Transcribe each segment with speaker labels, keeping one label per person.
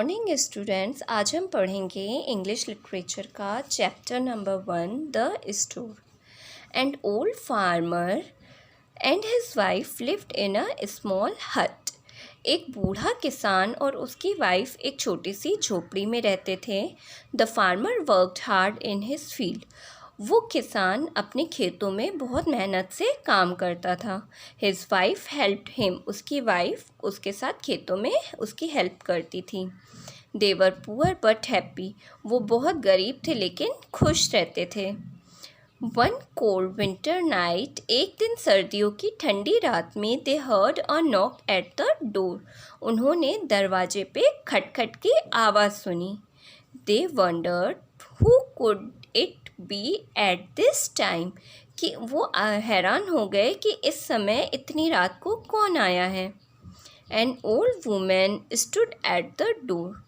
Speaker 1: Morning students. आज हम पढ़ेंगे इंग्लिश लिटरेचर का chapter number 1 the store. And old farmer and his wife lived in a small हट। एक बूढ़ा किसान और उसकी वाइफ एक छोटी सी झोपड़ी में रहते थे। The farmer worked hard in his field. वो किसान अपने खेतों में बहुत मेहनत से काम करता था। His wife helped him. उसकी वाइफ उसके साथ खेतों में उसकी हेल्प करती थी। दे वर पुअर बट हैप्पी। वो बहुत गरीब थे लेकिन खुश रहते थे। वन कोल्ड विंटर नाइट, एक दिन सर्दियों की ठंडी रात में, they heard a knock at the door. उन्होंने दरवाजे पे खटखट की आवाज़ सुनी। They wondered who could it be at this time. कि वो हैरान हो गए कि इस समय इतनी रात को कौन आया है। An old women stood at the door.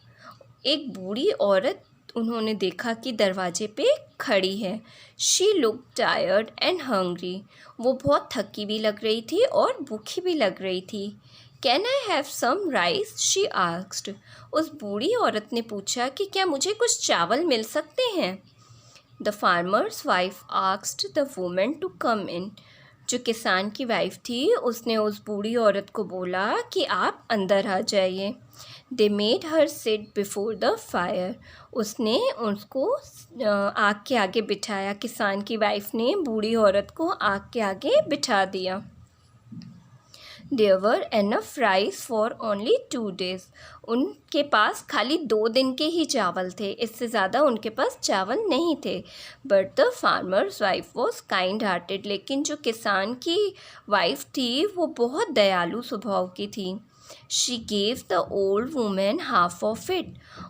Speaker 1: एक बूढ़ी औरत उन्होंने देखा कि दरवाजे पे खड़ी है। She look tired and hungry. वो बहुत थकी भी लग रही थी और भूखी भी लग रही थी। Can I have some rice, she asked. उस बूढ़ी औरत ने पूछा कि क्या मुझे कुछ चावल मिल सकते हैं। The farmers wife asked the women to come in. जो किसान की वाइफ थी उसने उस बूढ़ी औरत को बोला कि आप अंदर आ जाइए। They made her sit before the fire. उसने उसको आग के आगे बिठाया। किसान की वाइफ ने बूढ़ी औरत को आग के आगे बिठा दिया। There were enough rice for only 2 days. उनके पास खाली 2 दिन के ही चावल थे, इससे ज़्यादा उनके पास चावल नहीं थे। But the farmer's wife was kind hearted. लेकिन जो किसान की वाइफ थी वो बहुत दयालु स्वभाव की थी। She gave the old woman half of it.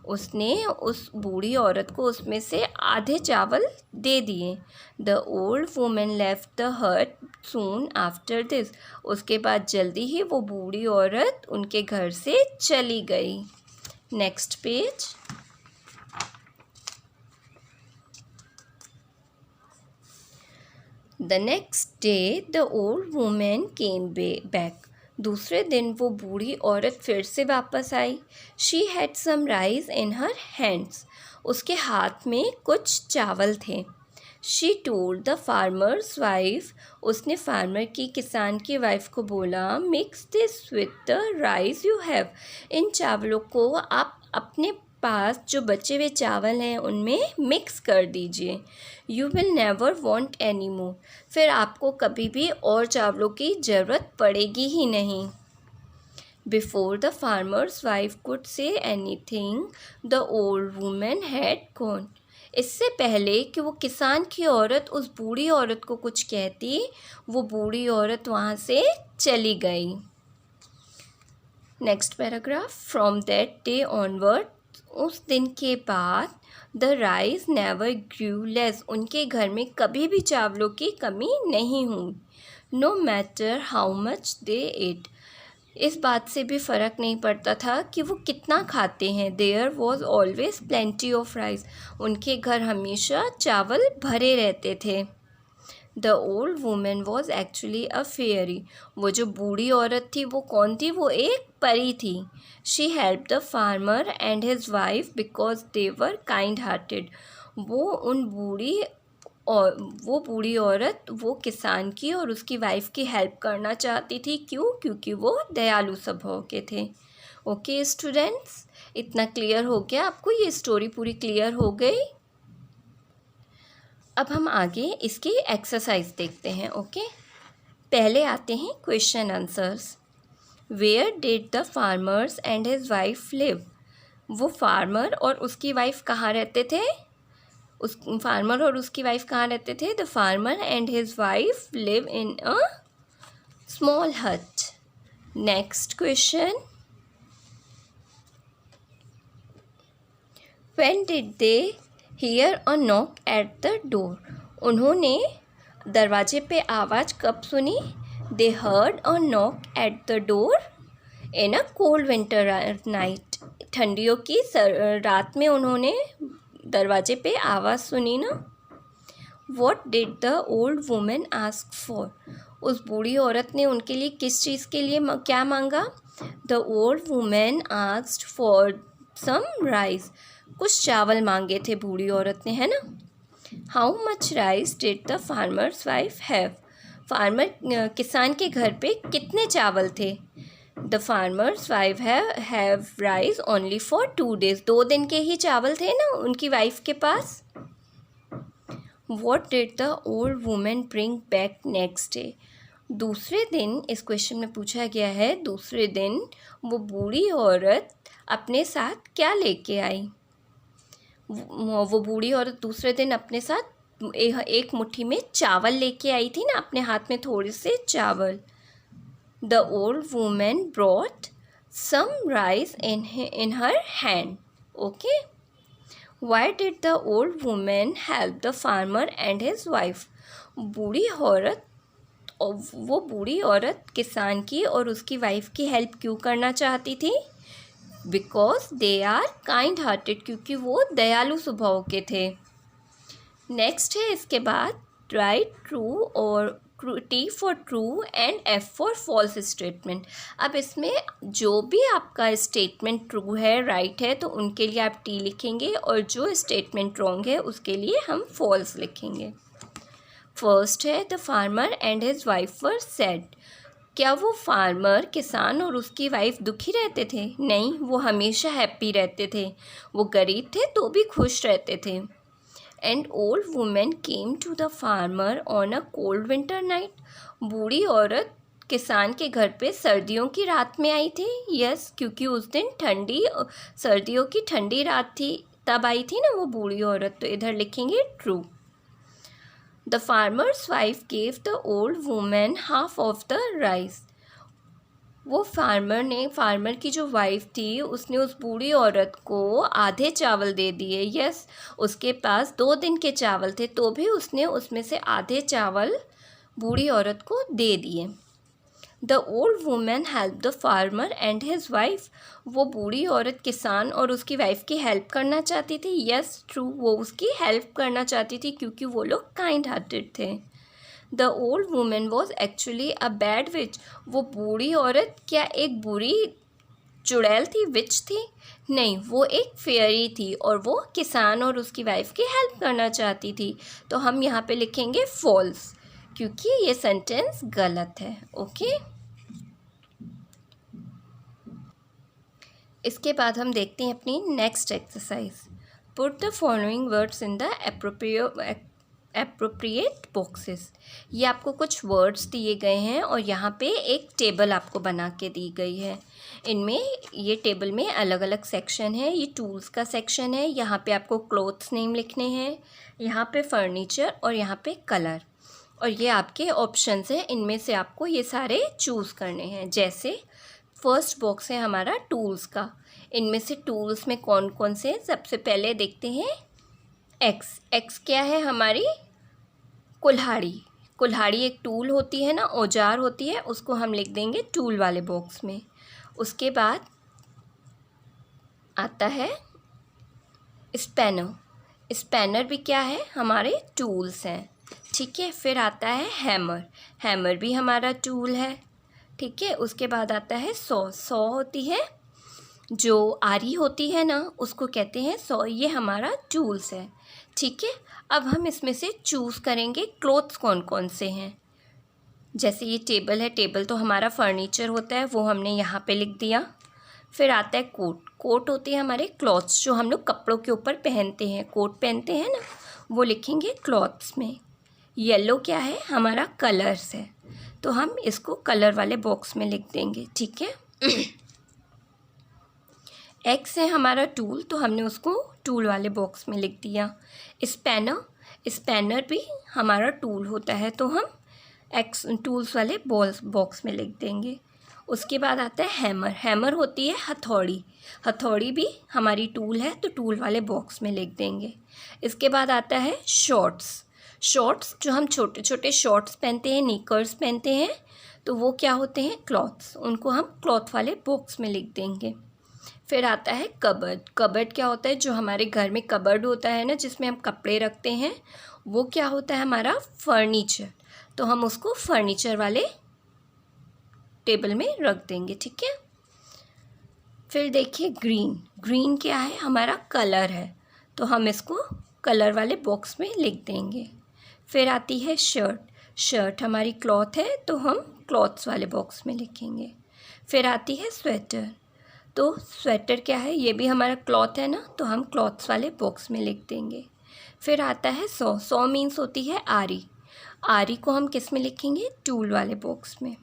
Speaker 1: उसने उस बूढ़ी औरत को उसमें से आधे चावल दे दिए। The old woman left the hut soon after this. उसके बाद जल्दी ही वो बूढ़ी औरत उनके घर से चली गई। Next page. The next day the old woman came back. दूसरे दिन वो बूढ़ी औरत फिर से वापस आई। She had some rice in her hands. उसके हाथ में कुछ चावल थे। She told the farmer's wife. उसने फार्मर की किसान की वाइफ को बोला, Mix this with the rice you have. इन चावलों को आप अपने पास जो बचे हुए चावल हैं उनमें मिक्स कर दीजिए। You will never want any more. फिर आपको कभी भी और चावलों की ज़रूरत पड़ेगी ही नहीं। Before the farmer's wife could say anything the old women had gone. इससे पहले कि वो किसान की औरत उस बूढ़ी औरत को कुछ कहती, वो बूढ़ी औरत वहाँ से चली गई। Next paragraph. From that day onward, उस दिन के बाद, the rice never grew less. उनके घर में कभी भी चावलों की कमी नहीं हुई। No matter how much they ate. इस बात से भी फ़र्क नहीं पड़ता था कि वो कितना खाते हैं। There was always plenty of rice. उनके घर हमेशा चावल भरे रहते थे। The old women was actually a fairy. वो जो बूढ़ी औरत थी वो कौन थी? वो एक परी थी। She help the farmer and his wife because they were kind hearted. वो बूढ़ी औरत वो किसान की और उसकी वाइफ की हेल्प करना चाहती थी। क्यों? क्योंकि वो दयालु स्वभाव के थे। ओके स्टूडेंट्स, इतना क्लियर हो गया आपको? ये स्टोरी पूरी क्लियर हो गई। अब हम आगे इसकी एक्सरसाइज देखते हैं। ओके, पहले आते हैं question answers. Where did the farmers and his wife live. वो फार्मर और उसकी वाइफ कहाँ रहते थे? फार्मर और उसकी वाइफ कहाँ रहते थे? The farmer and his wife live in a small hut. Next question. When did they hear a knock at the door. उन्होंने दरवाजे पे आवाज़ कब सुनी? They heard a knock at the door in a cold winter night. ठंडियों की रात में उन्होंने दरवाजे पे आवाज़ सुनी ना। What did the old women ask for. उस बूढ़ी औरत ने उनके लिए किस चीज़ के लिए क्या मांगा? The old women asked for some rice, कुछ चावल मांगे थे बूढ़ी औरत ने, है ना। How much rice did the farmers wife have, किसान के घर पे कितने चावल थे। The farmers wife have rice only for 2 days, 2 दिन के ही चावल थे ना उनकी वाइफ के पास। What did the old women bring back next day, दूसरे दिन, इस क्वेश्चन में पूछा गया है दूसरे दिन वो बूढ़ी औरत अपने साथ क्या लेके आई। वो बूढ़ी औरत दूसरे दिन अपने साथ एक मुट्ठी में चावल लेके आई थी ना, अपने हाथ में थोड़े से चावल। The old women brought some rice in her hand. Okay, why did the old women help the farmer and his wife, वो बूढ़ी औरत किसान की और उसकी वाइफ की हेल्प क्यों करना चाहती थी। Because they are kind hearted, क्योंकि वो दयालु स्वभाव के थे। नेक्स्ट है इसके बाद राइट ट्रू और T for true and F for false statement. अब इसमें जो भी आपका स्टेटमेंट ट्रू है, राइट है, तो उनके लिए आप टी लिखेंगे और जो स्टेटमेंट रॉन्ग है उसके लिए हम फॉल्स लिखेंगे। फर्स्ट है the farmer and his wife were sad, क्या वो फार्मर किसान और उसकी वाइफ दुखी रहते थे। नहीं, वो हमेशा हैप्पी रहते थे, वो गरीब थे तो भी खुश रहते थे। And old women came to the farmer on a cold winter night, बूढ़ी औरत किसान के घर पे सर्दियों की रात में आई थी। यस, क्योंकि उस दिन सर्दियों की ठंडी रात थी, तब आई थी ना वो बूढ़ी औरत, तो इधर लिखेंगे true. The farmer's wife gave the old women half of the rice, वो फार्मर की जो वाइफ थी उसने उस बूढ़ी औरत को आधे चावल दे दिए। यस, उसके पास 2 दिन के चावल थे तो भी उसने उसमें से आधे चावल बूढ़ी औरत को दे दिए। The old women help the farmer and his wife, वो बूढ़ी औरत किसान और उसकी वाइफ की हेल्प करना चाहती थी। यस ट्रू, वो उसकी हेल्प करना चाहती थी क्योंकि वो लोग काइंड हार्टेड थे। The old women was actually a bad which, वो बूढ़ी औरत क्या एक बुरी चुड़ैल थी, विच थी। नहीं, वो एक फेयरी थी और वो किसान और उसकी वाइफ की हेल्प करना चाहती थी। तो हम यहाँ पे लिखेंगे फॉल्स, क्योंकि ये सेंटेंस गलत है। ओके, इसके बाद हम देखते हैं अपनी next exercise. Put the following words in the appropriate boxes. ये आपको कुछ वर्ड्स दिए गए हैं और यहाँ पे एक टेबल आपको बना के दी गई है। इनमें ये टेबल में अलग अलग सेक्शन है। ये टूल्स का सेक्शन है, यहाँ पे आपको क्लोथ्स नेम लिखने हैं, यहाँ पे फर्नीचर और यहाँ पे कलर, और ये आपके ऑप्शंस हैं, इनमें से आपको ये सारे चूज़ करने हैं। जैसे फर्स्ट बॉक्स है हमारा टूल्स का, इनमें से टूल्स में कौन कौन से, सबसे पहले देखते हैं एक्स। एक्स क्या है, हमारी कुल्हाड़ी। कुल्हाड़ी एक टूल होती है ना, औजार होती है, उसको हम लिख देंगे टूल वाले बॉक्स में। उसके बाद आता है स्पैनर। स्पैनर भी क्या है, हमारे टूल्स हैं, ठीक है। फिर आता है हैमर, हैमर भी हमारा टूल है, ठीक है। उसके बाद आता है सॉ, सॉ होती है जो आरी होती है ना, उसको कहते हैं सॉ, ये हमारा टूल्स है, ठीक है। अब हम इसमें से चूज़ करेंगे क्लोथ्स कौन कौन से हैं। जैसे ये टेबल है, टेबल तो हमारा फर्नीचर होता है, वो हमने यहाँ पे लिख दिया। फिर आता है कोट, कोट होते हैं हमारे क्लॉथ्स जो हम लोग कपड़ों के ऊपर पहनते हैं, कोट पहनते हैं ना, वो लिखेंगे क्लॉथ्स में। येलो क्या है, हमारा कलर्स है, तो हम इसको कलर वाले बॉक्स में लिख देंगे, ठीक है। एक्स है हमारा टूल, तो हमने उसको टूल वाले बॉक्स में लिख दिया। स्पैनर, स्पैनर भी हमारा टूल होता है, तो हम एक्स टूल्स वाले बॉक्स में लिख देंगे। उसके बाद आता है हैमर, हैमर होती है हथौड़ी, हथौड़ी भी हमारी टूल है, तो टूल वाले बॉक्स में लिख देंगे। इसके बाद आता है शॉर्ट्स, शॉर्ट्स जो हम छोटे छोटे शॉर्ट्स पहनते हैं, निकर्स पहनते हैं, तो वो क्या होते हैं, क्लॉथ्स, उनको हम क्लॉथ वाले बॉक्स में लिख देंगे। फिर आता है कबर्ड, कबर्ड क्या होता है, जो हमारे घर में कबर्ड होता है ना, जिसमें हम कपड़े रखते हैं, वो क्या होता है, हमारा फर्नीचर, तो हम उसको फर्नीचर वाले टेबल में रख देंगे, ठीक है। फिर देखिए ग्रीन, ग्रीन क्या है, हमारा कलर है, तो हम इसको कलर वाले बॉक्स में लिख देंगे। फिर आती है शर्ट, शर्ट हमारी क्लॉथ है, तो हम क्लॉथ्स वाले बॉक्स में लिखेंगे। फिर आती है स्वेटर, तो स्वेटर क्या है, ये भी हमारा क्लॉथ है ना, तो हम क्लॉथ्स वाले बॉक्स में लिख देंगे। फिर आता है सॉ, सॉ मीन्स होती है आरी, आरी को हम किस में लिखेंगे, टूल वाले बॉक्स में।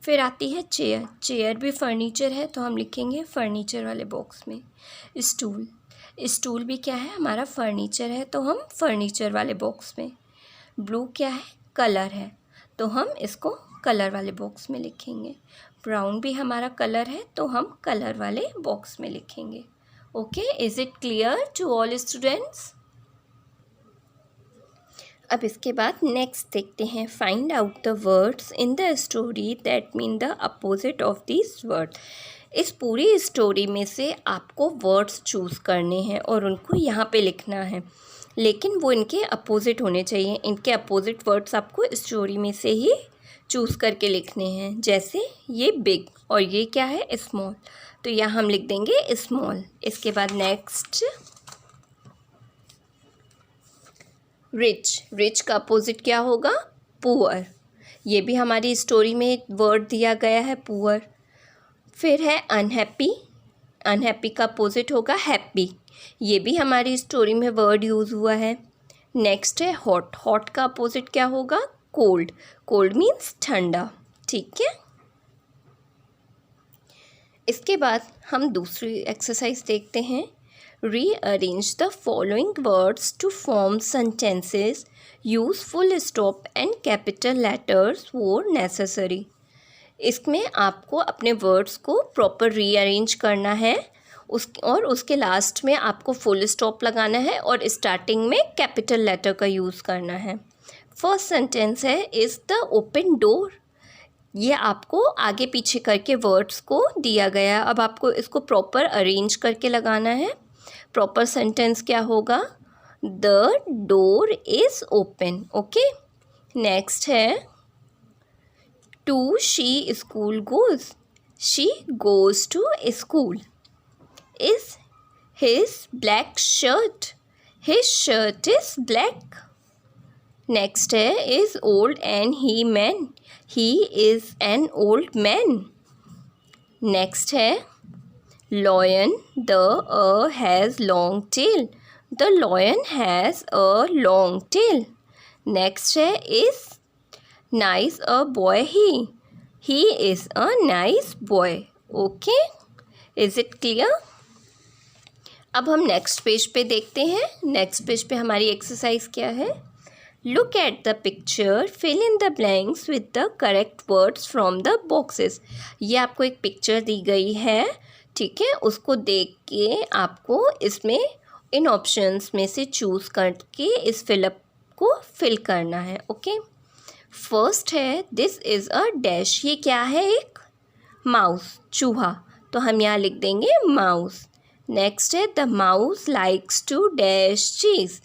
Speaker 1: फिर आती है चेयर, चेयर भी फर्नीचर है, तो हम लिखेंगे फर्नीचर वाले बॉक्स में। स्टूल, स्टूल भी क्या है, हमारा फर्नीचर है, तो हम फर्नीचर वाले बॉक्स में। ब्लू क्या है, कलर है, तो हम इसको कलर वाले बॉक्स में लिखेंगे। ब्राउन भी हमारा कलर है, तो हम कलर वाले बॉक्स में लिखेंगे। Okay, is it clear to all students? अब इसके बाद नेक्स्ट देखते हैं, find out the words in the story that mean the opposite of this word. इस पूरी स्टोरी में से आपको वर्ड्स चूज़ करने हैं और उनको यहाँ पे लिखना है, लेकिन वो इनके अपोजिट होने चाहिए। इनके अपोजिट वर्ड्स आपको स्टोरी में से ही चूज़ करके लिखने हैं। जैसे ये बिग और ये क्या है, स्मॉल, तो यहाँ हम लिख देंगे स्मॉल। इसके बाद नेक्स्ट रिच, रिच का अपोजिट क्या होगा, पुअर, ये भी हमारी स्टोरी में वर्ड दिया गया है, पुअर। फिर है अनहैप्पी, अनहैप्पी का अपोजिट होगा हैप्पी, ये भी हमारी स्टोरी में वर्ड यूज़ हुआ है। नेक्स्ट है हॉट, हॉट का अपोजिट क्या होगा, कोल्ड, कोल्ड मीन्स ठंडा, ठीक है। इसके बाद हम दूसरी एक्सरसाइज देखते हैं। Rearrange the following words to form sentences. Use full stop and capital letters where necessary. इसमें आपको अपने वर्ड्स को प्रॉपर रीअरेंज करना है, उसके लास्ट में आपको फुल स्टॉप लगाना है और स्टार्टिंग में कैपिटल लेटर का यूज़ करना है। फर्स्ट सेंटेंस है इज़ द ओपन डोर, ये आपको आगे पीछे करके वर्ड्स को दिया गया, अब आपको इसको प्रॉपर अरेंज करके लगाना है। प्रॉपर सेंटेंस क्या होगा, the door is open, okay. Next है to she school goes, she goes to school. Is his black shirt, his shirt is black. Next है is old and he man, he is an old man. Next है lion, the has long tail, the lion has a long tail. Next है is nice a boy, he is a nice boy. Okay, is it clear? अब हम next page पे देखते हैं। Next page पे हमारी exercise क्या है, look at the picture, fill in the blanks with the correct words from the boxes. ये आपको एक पिक्चर दी गई है, ठीक है, उसको देख के आपको इसमें इन ऑप्शंस में से चूज़ करके इस फिलअप को फिल करना है। ओके, फर्स्ट है दिस इज़ अ डैश, ये क्या है, एक माउस, चूहा, तो हम यहाँ लिख देंगे माउस। नेक्स्ट है the mouse likes to dash cheese,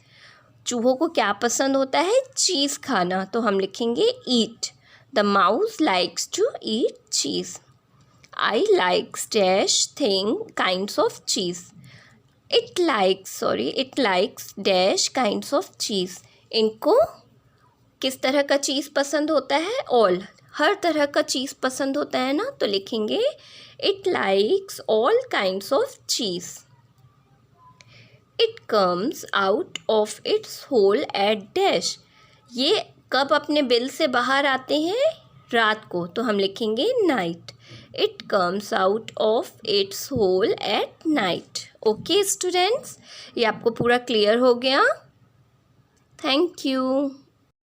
Speaker 1: चूहों को क्या पसंद होता है, चीज़ खाना, तो हम लिखेंगे eat, the mouse likes to eat cheese. I likes dash thing kinds of cheese. It likes dash kinds of cheese. इनको किस तरह का चीज़ पसंद होता है, all, हर तरह का चीज़ पसंद होता है ना, तो लिखेंगे it likes all kinds of cheese. It comes out of its hole at dash. ये कब अपने बिल से बाहर आते हैं, रात को, तो हम लिखेंगे night. It comes out of its hole at night. Okay students, ये आपको पूरा क्लियर हो गया? Thank you.